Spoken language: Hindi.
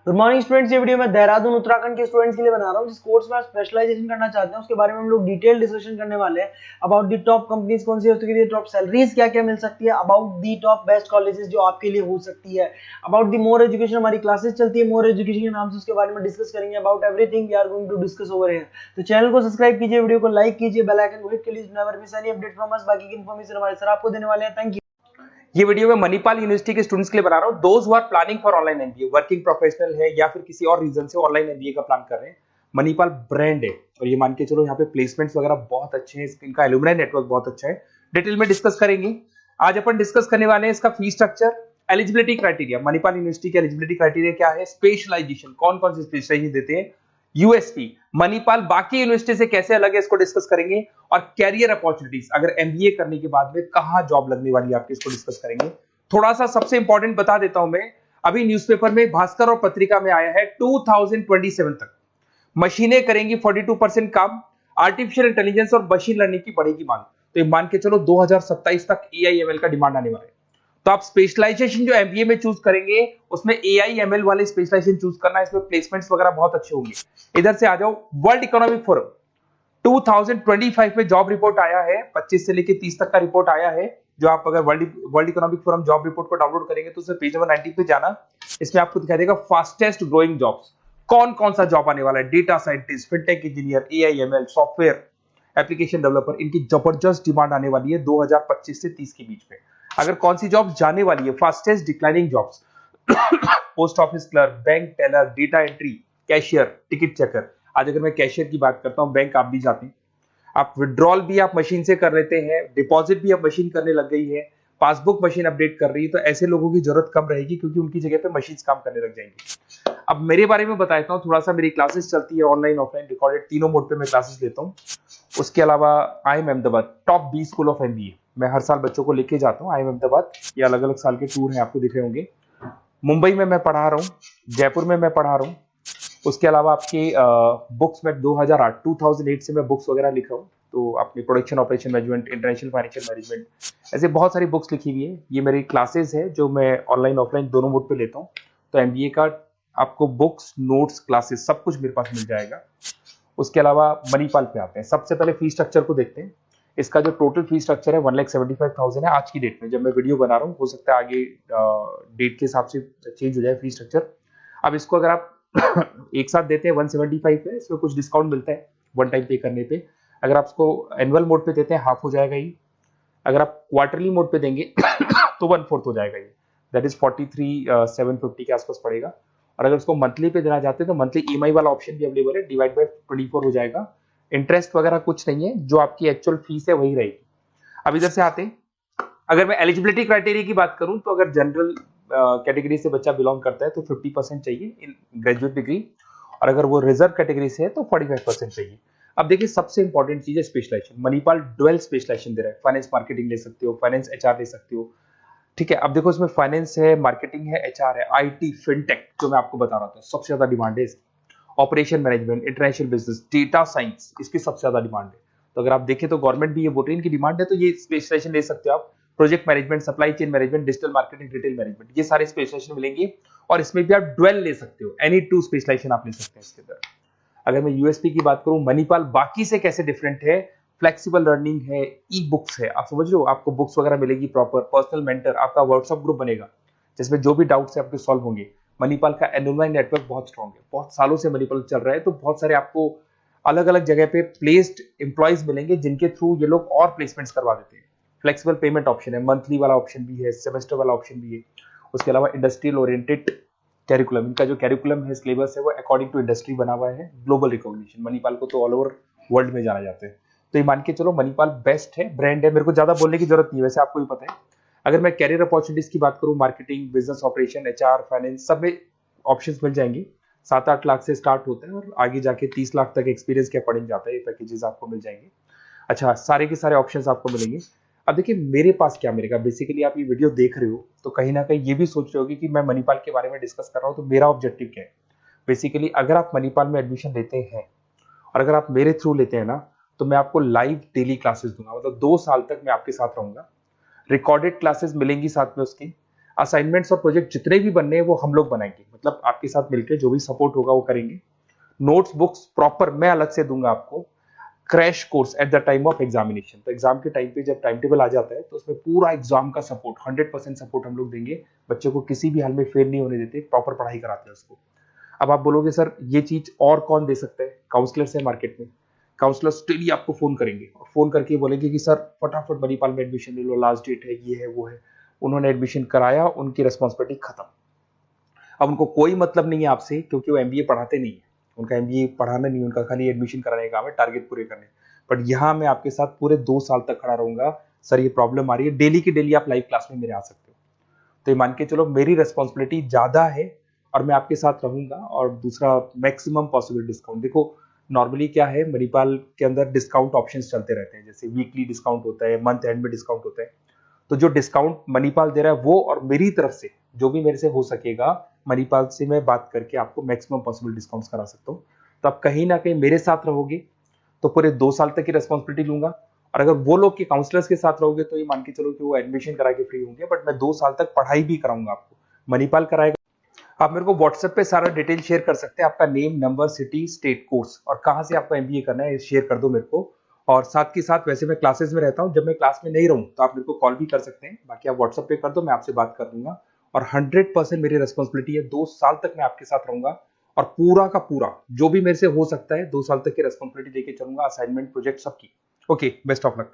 Good morning students. ये वीडियो मैं देहरादून उत्तराखंड के स्टूडेंट्स के लिए बना रहा हूँ जिस कोर्स में आप स्पेशलाइजेशन करना चाहते हैं उसके बारे में हम लोग डिटेल डिस्कशन करने वाले हैं। अबाउट दी टॉप कंपनीज कौन सी है, उसके लिए टॉप सैलरीज क्या क्या मिल सकती है, about the top best colleges जो आपके लिए हो सकती है, अबाउट दी मोर एजुकेशन, हमारी क्लासेस चलती है मोर एजुकेशन के नाम से, उसके बारे में डिस्कस करेंगे। About everything we are going to discuss over here. तो चैनल को सब्सक्राइब कीजिए, वीडियो को लाइक कीजिए, बेल आइकन को हिट कीजिए, never miss any update from us. बाकी की इन्फॉर्मेशन हमारे सर आपको देने वाले हैं। Thank you. ये वीडियो मैं मणिपाल यूनिवर्सिटी के स्टूडेंट्स के लिए बना रहा हूं। Those who are planning for online MBA, working professional है या फिर किसी और रीजन से ऑनलाइन एमबीए का प्लान कर रहे हैं। मणिपाल ब्रांड है और ये मान के चलो यहाँ पे प्लेसमेंट्स वगैरह बहुत अच्छे हैं, इनका एलुमनाई नेटवर्क बहुत अच्छा है। डिटेल में डिस्कस करेंगे। आज अपन डिस्कस करने वाले हैं इसका fee structure, eligibility criteria, Manipal university के एलिजिबिलिटी क्राइटेरिया क्या है, स्पेशलाइजेशन कौन कौन से स्पेशलाइजेशन देते हैं, यूएसपी मणिपाल बाकी यूनिवर्सिटी से कैसे अलग है इसको डिस्कस करेंगे, और कैरियर अपॉर्चुनिटीज अगर एमबीए करने के बाद में कहां जॉब लगने वाली है आपकी, इसको डिस्कस करेंगे। थोड़ा सा सबसे इंपॉर्टेंट बता देता हूं मैं, अभी न्यूज़पेपर में भास्कर और पत्रिका में आया है 2027 तक मशीनें करेंगी 42% काम, आर्टिफिशियल इंटेलिजेंस और मशीन लर्निंग की बढ़ेगी मांग। तो ये मान के चलो 2027 तक एआईएमएल का डिमांड आने वाला है। तो आप स्पेशलाइजेशन जो एमबीए में चूज करेंगे उसमें एआईएमएल वाले स्पेशलाइजेशन चूज करना, इसमें प्लेसमेंट्स वगैरह बहुत अच्छे होंगे। इधर से आ जाओ, वर्ल्ड इकोनॉमिक फोरम 2025 में जॉब रिपोर्ट आया है, 25 से लेकर 30 तक का रिपोर्ट आया है। जो आप अगर world economic forum job report को डाउनलोड करेंगे तो उसमें पेज नंबर 90 पे जाना, इसमें आपको दिखाई देगा फास्टेस्ट ग्रोइंग जॉब्स, कौन कौन सा जॉब आने वाला है, data scientist, fintech engineer, AIML, software application developer, इनकी जबरदस्त डिमांड आने वाली है 2025 से 30 के बीच में। अगर कौन सी जॉब जाने वाली है, fastest declining jobs, post office clerk, bank teller, data entry, cashier, ticket checker. आज अगर मैं कैशियर की बात करता हूं, बैंक आप भी जाते हैं, आप विड्रॉल भी आप मशीन से कर लेते हैं, डिपॉजिट भी अब मशीन करने लग गई है, पासबुक मशीन अपडेट कर रही है, तो ऐसे लोगों की जरूरत कम रहेगी क्योंकि उनकी जगह पे मशीन काम करने लग जाएंगी। अब मेरे बारे में बताता हूँ थोड़ा सा, मेरी क्लासेस चलती है ऑनलाइन ऑफलाइन रिकॉर्डेड, तीनों मोड पे मैं क्लासेस लेता हूँ। उसके अलावा IIM Ahmedabad top 20 school of MBA, मैं हर साल बच्चों को लेके जाता हूँ IIM अहमदाबाद। ये अलग अलग साल के टूर हैं, आपको दिख रहे होंगे। मुंबई में मैं पढ़ा रहा हूँ, जयपुर में मैं पढ़ा रहा हूँ। उसके अलावा आपके बुक्स में 2008 से मैं बुक्स वगैरह लिखा हूँ, तो आपने production operation management, international financial management, ऐसे बहुत सारी बुक्स लिखी हुई है। ये मेरी क्लासेस है जो मैं ऑनलाइन ऑफलाइन दोनों मोड पे लेता हूँ। तो एमबीए का आपको बुक्स, नोट्स, क्लासेस सब कुछ मेरे पास मिल जाएगा। उसके अलावा मणिपाल पे आते हैं। सबसे पहले फी स्ट्रक्चर को देखते हैं। इसका जो टोटल फी स्ट्रक्चर है 1,75,000 है आज की डेट में, जब मैं वीडियो बना रहा हूँ। हो सकता है आगे डेट के हिसाब से चेंज हो जाए फी स्ट्रक्चर। अब इसको अगर आप एक साथ देते हैं 175 है, इसमें कुछ डिस्काउंट मिलता है वन टाइम पे करने पे। अगर आप इसको एनुअल मोड पे देते हैं हाफ हो जाएगा ये। अगर आप क्वार्टरली मोड पे देंगे तो 1/4 हो जाएगा ये, दैट इज 43,750 के आसपास पड़ेगा। और अगर उसको मंथली पे देना चाहते हैं तो मंथली ईएमआई वाला ऑप्शन भी अवेलेबल है, डिवाइड बाय 24 हो जाएगा। इंटरेस्ट वगैरह कुछ नहीं है, जो आपकी एक्चुअल फीस है वही रहेगी। अब इधर से आते हैं, अगर मैं एलिजिबिलिटी क्राइटेरिया की बात करूं तो अगर जनरल कैटेगरी से बच्चा बिलोंग करता है तो 50% चाहिए इन ग्रेजुएट डिग्री, और अगर वो रिजर्व कैटेगरी से है तो 45% चाहिए। अब देखिए सबसे इंपॉर्टेंट चीज है स्पेशलाइजेशन। मणिपाल डुअल स्पेशलाइजेशन दे रहा है, फाइनेंस मार्केटिंग ले सकते हो, फाइनेंस एचआर ले सकते हो, ठीक है। अब देखो इसमें फाइनेंस है, मार्केटिंग है, एचआर है, आईटी, फिनटेक जो मैं आपको बता रहा था सबसे ज्यादा डिमांड है इसकी। Operation management, international business, data science, इसकी सबसे ज्यादा डिमांड है। तो अगर आप देखें तो गवर्नमेंट भी ये बोल रही है इनकी डिमांड है, तो ये स्पेशलाइजेशन ले सकते हो आप। Project management, supply chain management, digital marketing, retail management, ये सारे स्पेशलाइजेशन मिलेंगे। और इसमें भी आप डुअल ले सकते हो, एनी टू स्पेशलाइजेशन आप ले सकते हैं इसके अंदर। अगर मैं यूएसपी की बात करूं, मणिपाल बाकी से कैसे डिफरेंट है, फ्लेक्सिबल लर्निंग है, ई बुक्स है, आप समझ रहे हो, आपको बुक्स वगैरह मिलेगी प्रॉपर, पर्सनल मेंटर, आपका व्हाट्सएप ग्रुप बनेगा जिसमें जो भी डाउट्स है आपके सॉल्व होंगे। मणिपाल का एलुमनाई नेटवर्क बहुत स्ट्रांग है, बहुत सालों से मणिपाल चल रहा है, तो बहुत सारे आपको अलग अलग जगह पे प्लेस्ड एम्प्लॉयज मिलेंगे जिनके थ्रू ये लोग और प्लेसमेंट्स करवा देते हैं। फ्लेक्सिबल पेमेंट ऑप्शन है, मंथली वाला ऑप्शन भी है, सेमेस्टर वाला ऑप्शन भी है। उसके अलावा इंडस्ट्रियल ओरिएंटेड कैरिकुलम, इनका जो कैरिकुलम है, सिलेबस है, वो अकॉर्डिंग टू इंडस्ट्री बना हुआ है। ग्लोबल रिकॉग्निशन, मणिपाल को तो ऑल ओवर वर्ल्ड में जाना जाता है। तो ये मान के चलो मणिपाल बेस्ट है, ब्रांड है, मेरे को ज्यादा बोलने की जरूरत नहीं है, वैसे आपको भी पता है। अगर मैं कैरियर अपॉर्चुनिटीज की बात करूं, marketing, business operation, HR, finance, सब में ऑप्शंस मिल जाएंगे। 7-8 लाख से स्टार्ट होता है और आगे जाके 30 लाख तक एक्सपीरियंस के अकॉर्डिंग जाता है, ये पैकेजेस आपको मिल जाएंगे। अच्छा, सारे के सारे ऑप्शंस आपको मिलेंगे। अब देखिए मेरे पास क्या मिलेगा, बेसिकली आप ये वीडियो देख रहे हो तो कहीं ना कहीं ये भी सोच रहे होगे कि मैं मणिपाल के बारे में डिस्कस कर रहा हूँ, तो मेरा ऑब्जेक्टिव क्या है। बेसिकली अगर आप मणिपाल में एडमिशन लेते हैं और अगर आप मेरे थ्रू लेते हैं ना, तो मैं आपको लाइव डेली क्लासेस दूंगा, मतलब 2 साल तक मैं आपके साथ रहूंगा। रिकॉर्डेड क्लासेस मिलेंगी साथ में उसकी। असाइनमेंट्स और प्रोजेक्ट जितने भी बनने हैं वो हम लोग बनाएंगे, मतलब आपके साथ मिलकर जो भी सपोर्ट होगा वो करेंगे। नोट्स बुक्स प्रॉपर मैं अलग से दूंगा आपको। Crash course at the time of examination, तो एग्जाम के टाइम पे जब टाइम टेबल आ जाता है तो उसमें पूरा एग्जाम का सपोर्ट 100% सपोर्ट हम लोग देंगे। बच्चे को किसी भी हाल में फेल नहीं होने देते, प्रॉपर पढ़ाई कराते हैं उसको। अब आप बोलोगे सर ये चीज और कौन दे सकता है? काउंसलर्स है मार्केट में, काउंसलर्स डेली आपको फोन करेंगे और फोन करके बोलेंगे कि सर फटाफट मणिपाल में एडमिशन ले लो, लास्ट डेट है, ये है वो है। उन्होंने एडमिशन कराया, उनकी रिस्पॉन्सिबिलिटी खत्म। अब उनको कोई मतलब नहीं है आपसे, क्योंकि वो एमबीए पढ़ाते नहीं है, उनका एमबीए पढ़ाना नहीं, उनका खाली एडमिशन कराने का काम है, टारगेट पूरे करने। बट यहाँ मैं आपके साथ पूरे 2 साल तक खड़ा रहूंगा। सर ये प्रॉब्लम आ रही है, डेली की डेली आप लाइव क्लास में मेरे आ सकते हो। तो ये मान के चलो मेरी रेस्पॉन्सिबिलिटी ज्यादा है और मैं आपके साथ रहूंगा। और दूसरा, मैक्सिमम पॉसिबल डिस्काउंट। देखो नॉर्मली क्या है, मणिपाल के अंदर डिस्काउंट ऑप्शंस चलते रहते हैं, जैसे वीकली डिस्काउंट होता है, मंथ एंड में डिस्काउंट होता है। तो जो डिस्काउंट मणिपाल दे रहा है वो, और मेरी तरफ से जो भी मेरे से हो सकेगा, मणिपाल से मैं बात करके आपको मैक्सिमम पॉसिबल डिस्काउंट्स करा सकता हूँ। तो आप कहीं ना कहीं मेरे साथ रहोगे तो पूरे 2 साल तक की रेस्पॉन्सिबिलिटी लूंगा। और अगर वो लोग के काउंसलर्स के साथ रहोगे तो ये मान के चलो कि वो एडमिशन करा के फ्री होंगे, बट मैं 2 साल तक पढ़ाई भी कराऊंगा आपको, मणिपाल कराएगा। आप मेरे को व्हाट्सएप पे सारा डिटेल शेयर कर सकते हैं, आपका name, number, city, state, course और कहाँ से आपको एमबीए करना है शेयर कर दो मेरे को। और साथ के साथ वैसे मैं क्लासेस में रहता हूँ, जब मैं क्लास में नहीं रहूँ तो आप मेरे को कॉल भी कर सकते हैं, बाकी आप व्हाट्सएप पे कर दो, मैं आपसे बात कर दूंगा। और 100% मेरी रेस्पॉन्सिबिलिटी है, 2 साल तक मैं आपके साथ रहूंगा और पूरा का पूरा जो भी मेरे से हो सकता है 2 साल तक की रेस्पॉन्सिबिलिटी लेके चलूंगा, असाइनमेंट, प्रोजेक्ट, सबकी। Okay, best of luck.